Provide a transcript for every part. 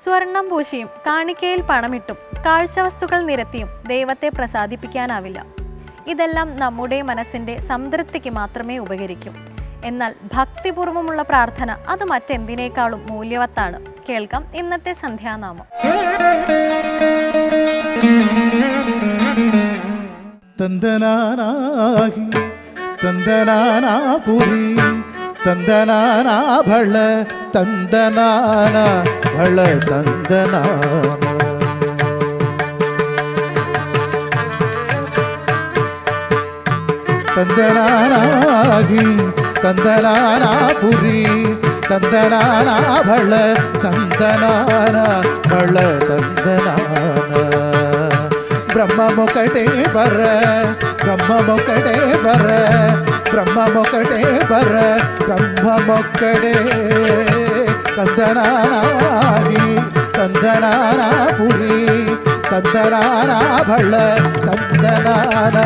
സ്വർണം പൂശിയും കാണിക്കയിൽ പണമിട്ടും കാഴ്ചവസ്തുക്കൾ നിരത്തിയും ദൈവത്തെ പ്രസാദിപ്പിക്കാനാവില്ല. ഇതെല്ലാം നമ്മുടെ മനസ്സിൻ്റെ സംതൃപ്തിക്ക് മാത്രമേ ഉപകരിക്കൂ. എന്നാൽ ഭക്തിപൂർവമുള്ള പ്രാർത്ഥന അത് മറ്റെന്തിനേക്കാളും മൂല്യവത്താണ്. കേൾക്കാം ഇന്നത്തെ സന്ധ്യാനാമം. തന്ദനാനാഹി തന്ദനാനാപുരി തന്ദനാനാ ഭള തന്ദനാന ഭള തന്ദനാന തന്ദനാനാഹി തന്ദനാനാപുരി തന്ദനാനാ ഭള തന്ദനാന ഭള തന്ദനാന బ్రహ్మమొకటే బర బ్రహ్మమొకటే బర బ్రహ్మమొకటే బర బ్రహ్మమొక్కడే తందనానాగి తందనానాపురి తందనానా భళ తందనాన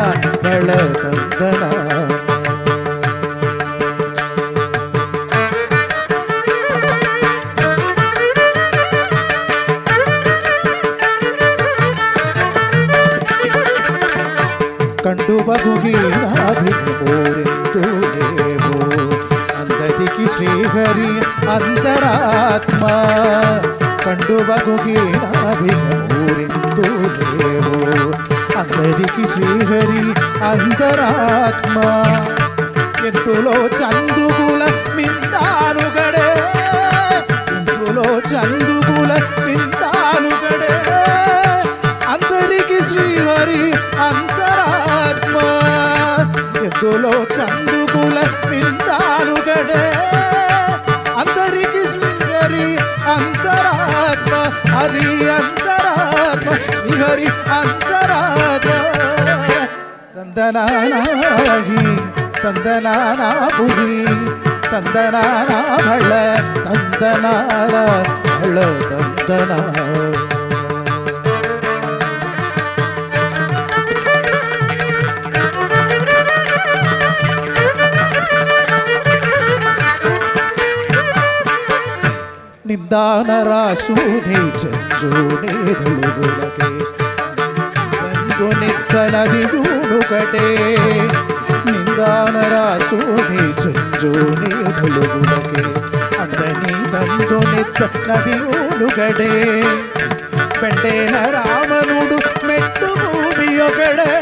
భళ తందనాన కండువగుహీనాధిపోరెందులేవో అందరికి శ్రీహరి అంతరాత్మ కండువగుహీనాధిపోరెందులేవో అందరికి శ్రీహరి అంతరాత్మ ఎందులో చందుగుల మిందానుగడే ఎందులో చందుగుల మిందానుగడే అందరికి శ్రీహరి అంతరాత్మ ఎందులో చందుకుల మిందానుగడే అందరికి శ్రీహరి అంతరాత్మ అది అంతరాత్మ శ్రీహరి అంతరాత్మ తందనానాహి తందనానాపురి తందనానా భళ తందనాన భళ తందనాన నిందానరాసుని చెంచునేదలుగులకే తందు నిత్తనదిగునుకటే నిందానరాసుని చెంచునేదలుగులకే అందని తందు నిత్తనదిగునుకటే పెంటేన రావణుడు మెట్టు భూమి ఒకడే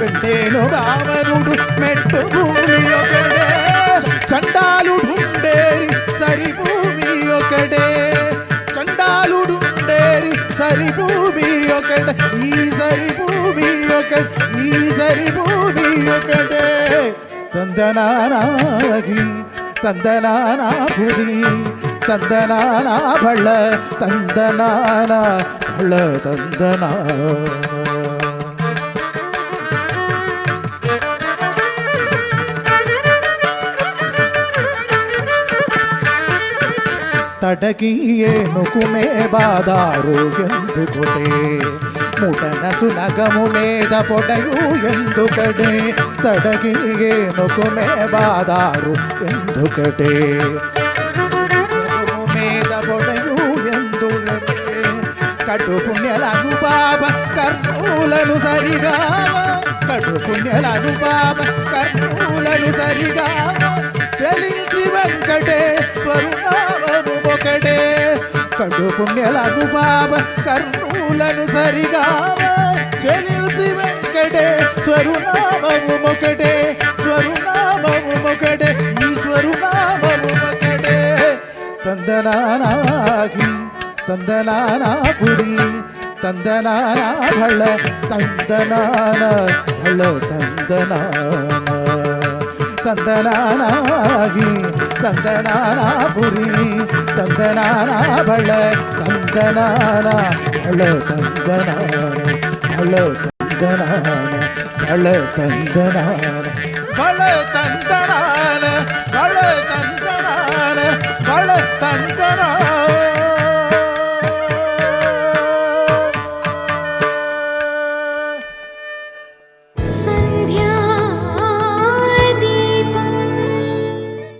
పెంటేను రావణుడు మెట్టు భూమి ఒకడే చండాలుడుండేరి సరి భూమి ఒకడే చండాలుడుండేరి సరి భూమి ఒకటే ఈ సరి భూమి ఒకటే ఈ సరి భూమి ఒకటే తందనానాగి తందనానాపురి తందనానా భళ తందనాన భళ తందనాన ತಡಗಿ ಏನುಕುಮೇ ಬಾದಾರು ಎಂದುಕೊಡೆ ಮುಟನಸು ನಗಮು ಮೇದ ಪೊಡೆಯು ಎಂದುಕಡೆ ತಡಗಿ ಏನುಕುಮೇ ಬಾದಾರು ಎಂದುಕಡೆ ಮೇದ ಪೊಡೆಯು ಎಂದುಕಡೆ కడు పుణ్యలను బాబ కర్నూలను సరిగా కడు పుణ్యలను బాబ కర్నూలను సరిగా చలించి వెంకటేశ్వరు నామము ఒకటే కడు పుణ్యలను బాబ కర్నూలను సరిగా చలించి వెంకటేశ్వరు నామము ఒకటే స్వరునామము ఒకటే ఈశ్వరు నామము ఒకటే తందనానాగి తందనానాపురి తందనానా భళ తందనాన భళ తందనాన తందనానాగి తందనానాపురి తందనానా భళ తందనాన భళ తందనాన భళ తందనాన భళ తందనాన భళ తందనాన